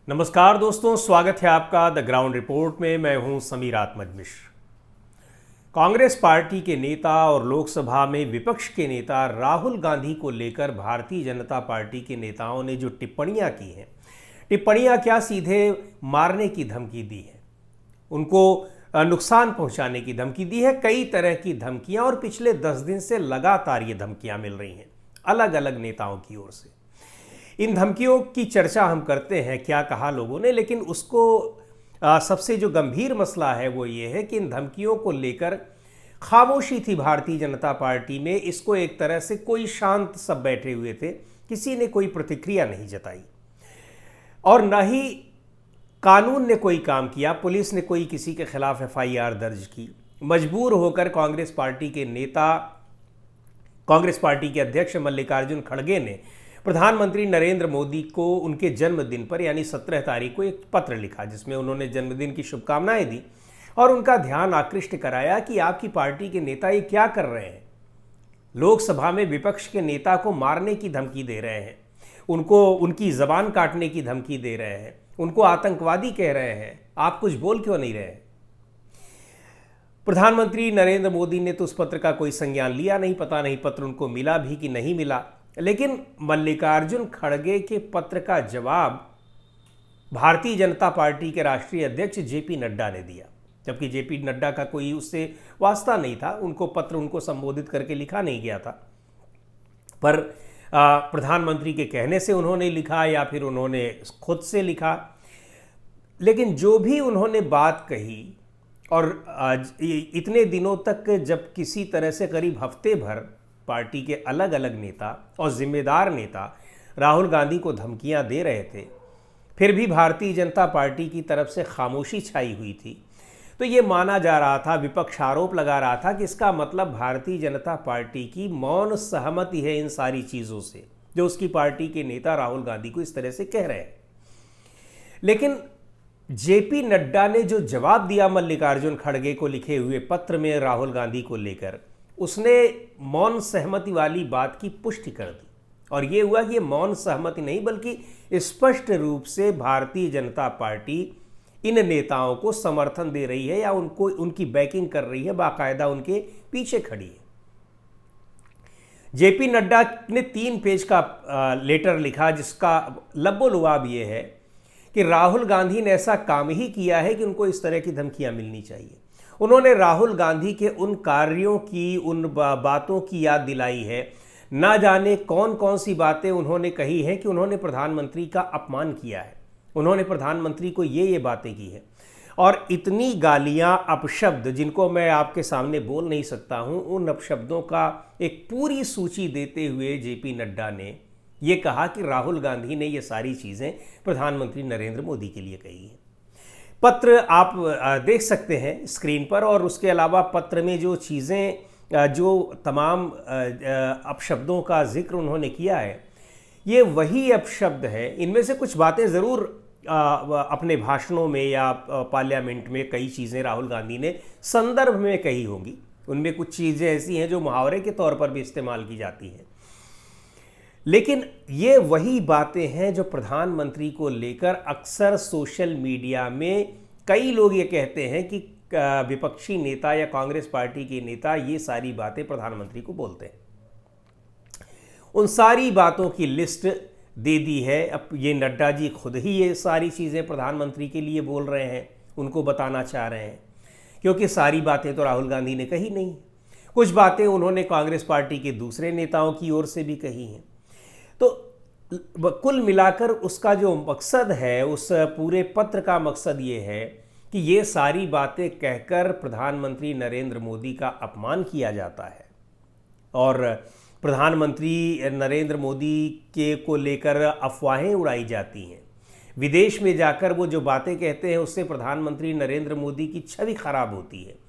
नमस्कार दोस्तों, स्वागत है आपका द ग्राउंड रिपोर्ट में। मैं हूं समीर आत्मज मिश्र। कांग्रेस पार्टी के नेता और लोकसभा में विपक्ष के नेता राहुल गांधी को लेकर भारतीय जनता पार्टी के नेताओं ने जो टिप्पणियां की हैं, टिप्पणियां क्या सीधे मारने की धमकी दी है, उनको नुकसान पहुंचाने की धमकी दी है। कई तरह की धमकियां और पिछले 10 दिन से लगातार ये धमकियां मिल रही हैं अलग अलग नेताओं की ओर से। इन धमकियों की चर्चा हम करते हैं, क्या कहा लोगों ने, लेकिन उसको सबसे जो गंभीर मसला है वो ये है कि इन धमकियों को लेकर खामोशी थी भारतीय जनता पार्टी में। इसको एक तरह से कोई शांत सब बैठे हुए थे, किसी ने कोई प्रतिक्रिया नहीं जताई और न ही कानून ने कोई काम किया। पुलिस ने कोई किसी के खिलाफ एफआईआर दर्ज की। मजबूर होकर कांग्रेस पार्टी के नेता, कांग्रेस पार्टी के अध्यक्ष मल्लिकार्जुन खड़गे ने प्रधानमंत्री नरेंद्र मोदी को उनके जन्मदिन पर यानी 17 तारीख को एक पत्र लिखा, जिसमें उन्होंने जन्मदिन की शुभकामनाएं दी और उनका ध्यान आकृष्ट कराया कि आपकी पार्टी के नेता ये क्या कर रहे हैं। लोकसभा में विपक्ष के नेता को मारने की धमकी दे रहे हैं, उनको उनकी जबान काटने की धमकी दे रहे हैं, उनको आतंकवादी कह रहे हैं। आप कुछ बोल क्यों नहीं रहे? प्रधानमंत्री नरेंद्र मोदी ने तो उस पत्र का कोई संज्ञान लिया नहीं। पता नहीं पत्र उनको मिला भी कि नहीं मिला। लेकिन मल्लिकार्जुन खड़गे के पत्र का जवाब भारतीय जनता पार्टी के राष्ट्रीय अध्यक्ष जेपी नड्डा ने दिया, जबकि जेपी नड्डा का कोई उससे वास्ता नहीं था। उनको पत्र उनको संबोधित करके लिखा नहीं गया था, पर प्रधानमंत्री के कहने से उन्होंने लिखा या फिर उन्होंने खुद से लिखा। लेकिन जो भी उन्होंने बात कही और इतने दिनों तक जब किसी तरह से करीब हफ्ते भर पार्टी के अलग अलग नेता और जिम्मेदार नेता राहुल गांधी को धमकियां दे रहे थे, फिर भी भारतीय जनता पार्टी की तरफ से खामोशी छाई हुई थी। तो ये माना जा रहा था, विपक्ष आरोप लगा रहा था कि इसका मतलब भारतीय जनता पार्टी की मौन सहमति है इन सारी चीज़ों से जो उसकी पार्टी के नेता राहुल गांधी को इस तरह से कह रहे हैं। लेकिन जेपी नड्डा ने जो जवाब दिया मल्लिकार्जुन खड़गे को लिखे हुए पत्र में राहुल गांधी को लेकर, उसने मौन सहमति वाली बात की पुष्टि कर दी। और ये हुआ कि ये मौन सहमति नहीं बल्कि स्पष्ट रूप से भारतीय जनता पार्टी इन नेताओं को समर्थन दे रही है या उनको उनकी बैकिंग कर रही है, बाकायदा उनके पीछे खड़ी है। जेपी नड्डा ने 3 पेज का लेटर लिखा, जिसका लब्बो-लुआब ये है कि राहुल गांधी ने ऐसा काम ही किया है कि उनको इस तरह की धमकियां मिलनी चाहिए। उन्होंने राहुल गांधी के उन कार्यों की, उन बातों की याद दिलाई है। ना जाने कौन कौन सी बातें उन्होंने कही हैं कि उन्होंने प्रधानमंत्री का अपमान किया है, उन्होंने प्रधानमंत्री को ये बातें की है। और इतनी गालियां, अपशब्द जिनको मैं आपके सामने बोल नहीं सकता हूं, उन अपशब्दों का एक पूरी सूची देते हुए जेपी नड्डा ने ये कहा कि राहुल गांधी ने ये सारी चीज़ें प्रधानमंत्री नरेंद्र मोदी के लिए कही हैं। पत्र आप देख सकते हैं स्क्रीन पर, और उसके अलावा पत्र में जो चीज़ें, जो तमाम अपशब्दों का जिक्र उन्होंने किया है, ये वही अपशब्द है। इनमें से कुछ बातें ज़रूर अपने भाषणों में या पार्लियामेंट में कई चीज़ें राहुल गांधी ने संदर्भ में कही होंगी। उनमें कुछ चीज़ें ऐसी हैं जो मुहावरे के तौर पर भी इस्तेमाल की जाती हैं। लेकिन ये वही बातें हैं जो प्रधानमंत्री को लेकर अक्सर सोशल मीडिया में कई लोग ये कहते हैं कि विपक्षी नेता या कांग्रेस पार्टी के नेता ये सारी बातें प्रधानमंत्री को बोलते हैं। उन सारी बातों की लिस्ट दे दी है। अब ये नड्डा जी खुद ही ये सारी चीज़ें प्रधानमंत्री के लिए बोल रहे हैं, उनको बताना चाह रहे हैं, क्योंकि सारी बातें तो राहुल गांधी ने कही नहीं। कुछ बातें उन्होंने कांग्रेस पार्टी के दूसरे नेताओं की ओर से भी कही हैं। तो कुल मिलाकर उसका जो मकसद है, उस पूरे पत्र का मकसद ये है कि ये सारी बातें कहकर प्रधानमंत्री नरेंद्र मोदी का अपमान किया जाता है और प्रधानमंत्री नरेंद्र मोदी के को लेकर अफवाहें उड़ाई जाती हैं। विदेश में जाकर वो जो बातें कहते हैं उससे प्रधानमंत्री नरेंद्र मोदी की छवि खराब होती है।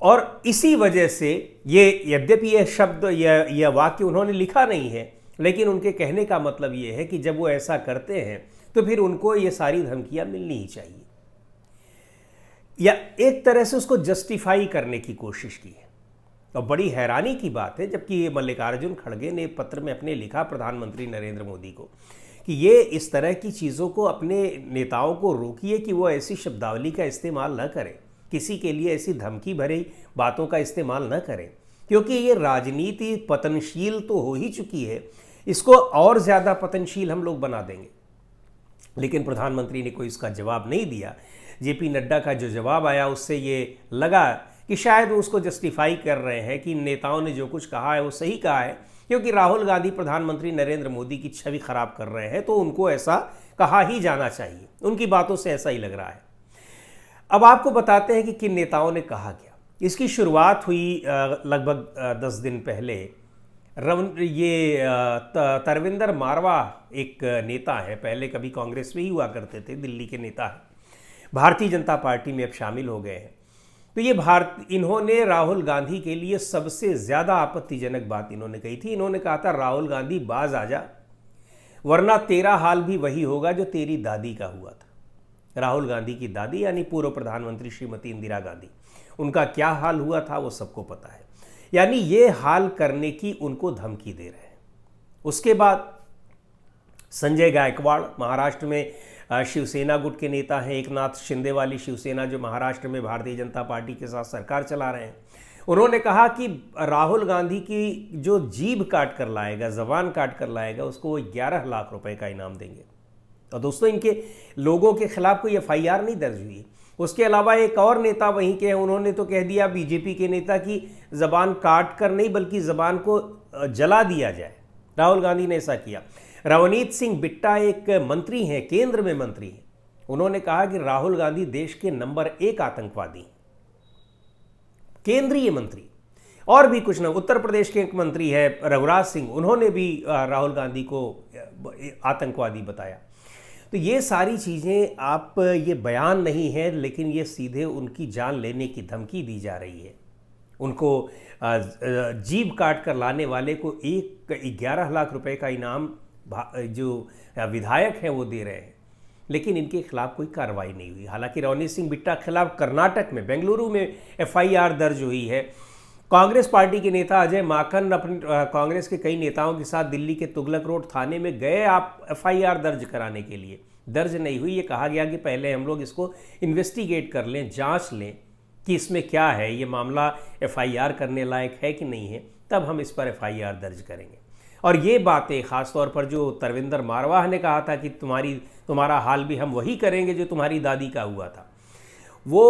और इसी वजह से ये, यद्यपि यह शब्द, यह वाक्य उन्होंने लिखा नहीं है, लेकिन उनके कहने का मतलब ये है कि जब वो ऐसा करते हैं तो फिर उनको ये सारी धमकियां मिलनी ही चाहिए, या एक तरह से उसको जस्टिफाई करने की कोशिश की है। और बड़ी हैरानी की बात है, जबकि ये मल्लिकार्जुन खड़गे ने पत्र में अपने लिखा प्रधानमंत्री नरेंद्र मोदी को कि ये इस तरह की चीज़ों को अपने नेताओं को रोकिए कि वो ऐसी शब्दावली का इस्तेमाल न करें, किसी के लिए ऐसी धमकी भरी बातों का इस्तेमाल न करें, क्योंकि ये राजनीति पतनशील तो हो ही चुकी है, इसको और ज़्यादा पतनशील हम लोग बना देंगे। लेकिन प्रधानमंत्री ने कोई इसका जवाब नहीं दिया। जेपी नड्डा का जो जवाब आया उससे ये लगा कि शायद वो उसको जस्टिफाई कर रहे हैं कि नेताओं ने जो कुछ कहा है वो सही कहा है, क्योंकि राहुल गांधी प्रधानमंत्री नरेंद्र मोदी की छवि खराब कर रहे हैं तो उनको ऐसा कहा ही जाना चाहिए, उनकी बातों से ऐसा ही लग रहा है। अब आपको बताते हैं कि किन नेताओं ने कहा क्या। इसकी शुरुआत हुई लगभग 10 दिन पहले। तरविंदर मारवा एक नेता है, पहले कभी कांग्रेस में ही हुआ करते थे, दिल्ली के नेता है, भारतीय जनता पार्टी में अब शामिल हो गए हैं। तो ये इन्होंने राहुल गांधी के लिए सबसे ज़्यादा आपत्तिजनक बात इन्होंने कही थी। इन्होंने कहा था, राहुल गांधी बाज आ जा, वरना तेरा हाल भी वही होगा जो तेरी दादी का हुआ था। राहुल गांधी की दादी यानी पूर्व प्रधानमंत्री श्रीमती इंदिरा गांधी, उनका क्या हाल हुआ था वो सबको पता है। यानी ये हाल करने की उनको धमकी दे रहे हैं। उसके बाद संजय गायकवाड़ महाराष्ट्र में शिवसेना गुट के नेता हैं, एकनाथ शिंदे वाली शिवसेना जो महाराष्ट्र में भारतीय जनता पार्टी के साथ सरकार चला रहे हैं, उन्होंने कहा कि राहुल गांधी की जो जीभ काट कर लाएगा, जबान काट कर लाएगा, उसको वो 11 लाख रुपए का इनाम देंगे। और दोस्तों, इनके लोगों के खिलाफ कोई FIR नहीं दर्ज हुई। उसके अलावा एक और नेता वहीं के हैं, उन्होंने तो कह दिया बीजेपी के नेता की जबान काट कर नहीं बल्कि जबान को जला दिया जाए। राहुल गांधी ने ऐसा किया। रवनीत सिंह बिट्टा एक मंत्री हैं, केंद्र में मंत्री हैं, उन्होंने कहा कि राहुल गांधी देश के नंबर 1 आतंकवादी हैं, केंद्रीय मंत्री। और भी कुछ न, उत्तर प्रदेश के एक मंत्री है रघुराज सिंह, उन्होंने भी राहुल गांधी को आतंकवादी बताया। तो ये सारी चीज़ें, आप ये बयान नहीं है लेकिन ये सीधे उनकी जान लेने की धमकी दी जा रही है। उनको जीभ काट कर लाने वाले को 11 लाख रुपए का इनाम जो विधायक हैं वो दे रहे हैं, लेकिन इनके खिलाफ कोई कार्रवाई नहीं हुई। हालांकि रवनीत सिंह बिट्टा के खिलाफ कर्नाटक में बेंगलुरु में FIR दर्ज हुई है। कांग्रेस पार्टी के नेता अजय माकन अपने कांग्रेस के कई नेताओं के साथ दिल्ली के तुगलक रोड थाने में गए आप FIR दर्ज कराने के लिए, दर्ज नहीं हुई। ये कहा गया कि पहले हम लोग इसको इन्वेस्टिगेट कर लें, जांच लें कि इसमें क्या है, ये मामला FIR करने लायक है कि नहीं है, तब हम इस पर FIR दर्ज करेंगे। और ये बातें ख़ासतौर पर जो तरविंदर मारवाह ने कहा था कि तुम्हारा हाल भी हम वही करेंगे जो तुम्हारी दादी का हुआ था, वो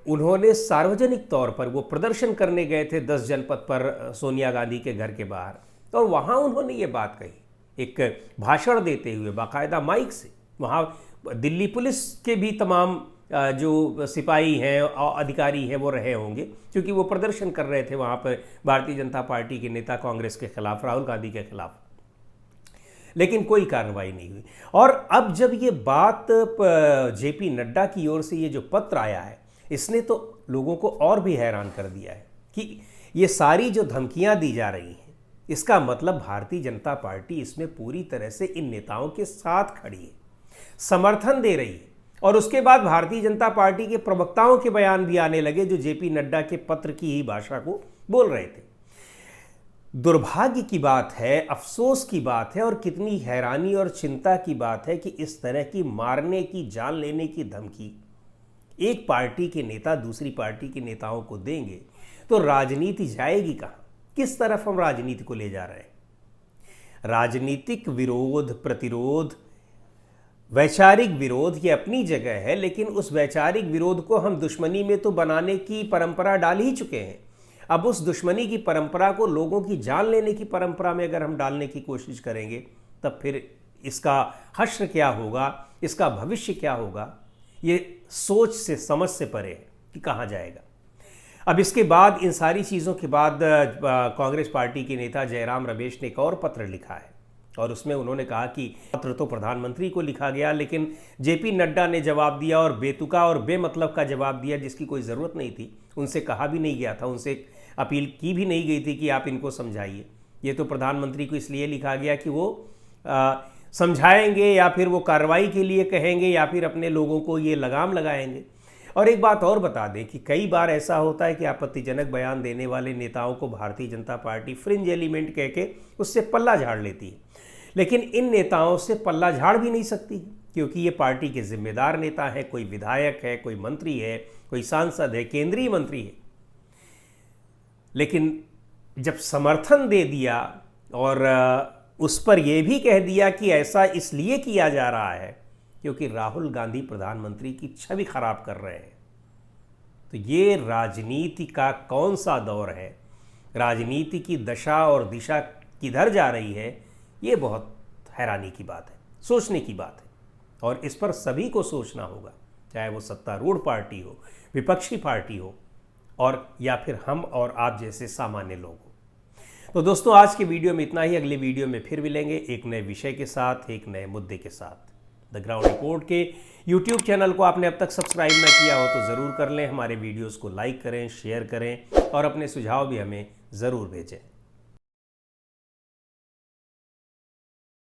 उन्होंने सार्वजनिक तौर पर, वो प्रदर्शन करने गए थे 10 जनपद पर सोनिया गांधी के घर के बाहर, और वहाँ उन्होंने ये बात कही, एक भाषण देते हुए बाकायदा माइक से। वहाँ दिल्ली पुलिस के भी तमाम जो सिपाही हैं और अधिकारी हैं वो रहे होंगे, क्योंकि वो प्रदर्शन कर रहे थे वहाँ पर भारतीय जनता पार्टी के नेता कांग्रेस के खिलाफ, राहुल गांधी के खिलाफ, लेकिन कोई कार्रवाई नहीं हुई। और अब जब ये बात जेपी नड्डा की ओर से ये जो पत्र आया है, इसने तो लोगों को और भी हैरान कर दिया है कि ये सारी जो धमकियां दी जा रही हैं, इसका मतलब भारतीय जनता पार्टी इसमें पूरी तरह से इन नेताओं के साथ खड़ी है, समर्थन दे रही है। और उसके बाद भारतीय जनता पार्टी के प्रवक्ताओं के बयान भी आने लगे जो जेपी नड्डा के पत्र की ही भाषा को बोल रहे थे। दुर्भाग्य की बात है, अफसोस की बात है और कितनी हैरानी और चिंता की बात है कि इस तरह की मारने की, जान लेने की धमकी एक पार्टी के नेता दूसरी पार्टी के नेताओं को देंगे तो राजनीति जाएगी कहाँ? किस तरफ हम राजनीति को ले जा रहे हैं? राजनीतिक विरोध, प्रतिरोध, वैचारिक विरोध ये अपनी जगह है, लेकिन उस वैचारिक विरोध को हम दुश्मनी में तो बनाने की परंपरा डाल ही चुके हैं। अब उस दुश्मनी की परंपरा को लोगों की जान लेने की परंपरा में अगर हम डालने की कोशिश करेंगे, तब फिर इसका हश्र क्या होगा, इसका भविष्य क्या होगा, ये सोच से, समझ से परे है कि कहाँ जाएगा। अब इसके बाद, इन सारी चीज़ों के बाद कांग्रेस पार्टी के नेता जयराम रमेश ने एक और पत्र लिखा है और उसमें उन्होंने कहा कि पत्र तो प्रधानमंत्री को लिखा गया, लेकिन जेपी नड्डा ने जवाब दिया और बेतुका और बेमतलब का जवाब दिया जिसकी कोई ज़रूरत नहीं थी। उनसे कहा भी नहीं गया था, उनसे अपील की भी नहीं गई थी कि आप इनको समझाइए। ये तो प्रधानमंत्री को इसलिए लिखा गया कि वो समझाएंगे या फिर वो कार्रवाई के लिए कहेंगे या फिर अपने लोगों को ये लगाम लगाएंगे। और एक बात और बता दें कि कई बार ऐसा होता है कि आपत्तिजनक बयान देने वाले नेताओं को Bharatiya Janata party fringe element कह के उससे पल्ला झाड़ लेती है, लेकिन इन नेताओं से पल्ला झाड़ भी नहीं सकती, क्योंकि ये पार्टी के जिम्मेदार नेता हैं, कोई विधायक है, कोई मंत्री है, कोई सांसद है, केंद्रीय मंत्री है। लेकिन जब समर्थन दे दिया और उस पर यह भी कह दिया कि ऐसा इसलिए किया जा रहा है क्योंकि राहुल गांधी प्रधानमंत्री की छवि खराब कर रहे हैं, तो ये राजनीति का कौन सा दौर है, राजनीति की दशा और दिशा किधर जा रही है, ये बहुत हैरानी की बात है, सोचने की बात है। और इस पर सभी को सोचना होगा, चाहे वो सत्तारूढ़ पार्टी हो, विपक्षी पार्टी हो, और या फिर हम और आप जैसे सामान्य लोग हो। तो दोस्तों, आज के वीडियो में इतना ही। अगले वीडियो में फिर मिलेंगे एक नए विषय के साथ, एक नए मुद्दे के साथ। द ग्राउंड रिपोर्ट के YouTube चैनल को आपने अब तक सब्सक्राइब न किया हो तो ज़रूर कर लें। हमारे वीडियोस को लाइक करें, शेयर करें और अपने सुझाव भी हमें ज़रूर भेजें।